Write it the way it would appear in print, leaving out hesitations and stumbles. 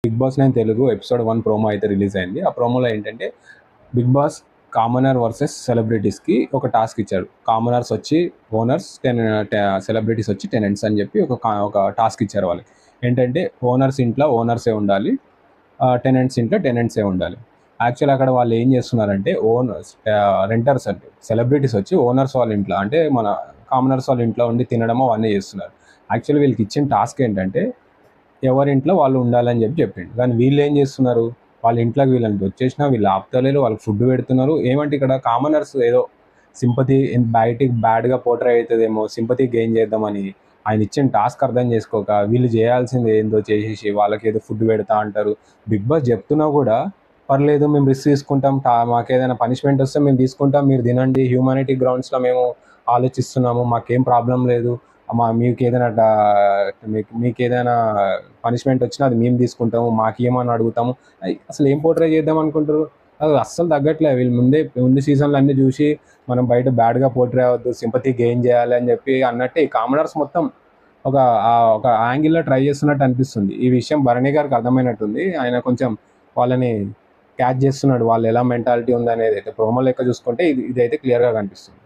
Big boss 9 Telugu episode 1 promo అయితే release అయింది. ఆ ప్రోమోలో ఏంటంటే బిగ్ బాస్ కామనర్ వర్సెస్ సెలబ్రిటీస్కి ఒక టాస్క్ ఇచ్చాడు. కామనర్స్ వచ్చి ఓనర్స్, సెలబ్రిటీస్ వచ్చి టెనెంట్స్ అని చెప్పి ఒక టాస్క్ ఇచ్చారు వాళ్ళకి. ఏంటంటే ఓనర్స్ ఇంట్లో ఓనర్సే ఉండాలి, టెనెంట్స్ ఇంట్లో టెనెంట్సే ఉండాలి. యాక్చువల్ అక్కడ వాళ్ళు ఏం చేస్తున్నారంటే ఓనర్స్, రెంటర్స్ అంటే సెలబ్రిటీస్ వచ్చి ఓనర్స్ వాళ్ళ ఇంట్లో, అంటే మన కామనర్స్ వాళ్ళ ఇంట్లో ఉండి తినడమో అవన్నీ చేస్తున్నారు. యాక్చువల్లీ వీళ్ళకి ఇచ్చిన టాస్క్ ఏంటంటే ఎవరింట్లో వాళ్ళు ఉండాలని చెప్పిండు. కానీ వీళ్ళు ఏం చేస్తున్నారు, వాళ్ళ ఇంట్లోకి వీళ్ళని వచ్చేసినా వీళ్ళు ఆపుతలేరు, వాళ్ళకి ఫుడ్ పెడుతున్నారు. ఏమంటే ఇక్కడ కామనర్స్ ఏదో సింపతి బయటికి బ్యాడ్గా పోర్ట్రే అవుతుందేమో, సింపతి గెయిన్ చేద్దామని ఆయన ఇచ్చిన టాస్క్ అర్థం చేసుకోక వీళ్ళు చేయాల్సింది ఏందో చేసేసి వాళ్ళకి ఏదో ఫుడ్ పెడతా అంటారు. బిగ్ బాస్ చెప్తున్నా కూడా పర్లేదు మేము రిస్క్ తీసుకుంటాం, మాకు ఏదైనా పనిష్మెంట్ వస్తే మేము తీసుకుంటాం, మీరు తినండి, హ్యూమానిటీ గ్రౌండ్స్లో మేము ఆలోచిస్తున్నాము, మాకేం ప్రాబ్లం లేదు, మీకు ఏదైనా మీకు ఏదైనా పనిష్మెంట్ వచ్చినా అది మేము తీసుకుంటాము, మాకు ఏమని అడుగుతాము. అసలు ఏం పోర్ట్రే చేద్దాం అనుకుంటారు, అది అస్సలు తగ్గట్లేదు. వీళ్ళు ముందు సీజన్లు అన్నీ చూసి మనం బయట బ్యాడ్గా పోర్ట్రే అవ్వద్దు, సింపతి గెయిన్ చేయాలి అని చెప్పి అన్నట్టు ఈ కామనర్స్ మొత్తం ఒక ఒక యాంగిల్లో ట్రై చేస్తున్నట్టు అనిపిస్తుంది. ఈ విషయం భరణి గారికి అర్థమైనట్టుంది. ఆయన కొంచెం వాళ్ళని క్యాచ్ చేస్తున్నాడు, వాళ్ళు ఎలా మెంటాలిటీ ఉందనేది అయితే ప్రోమో లెక్క చూసుకుంటే ఇదైతే క్లియర్గా కనిపిస్తుంది.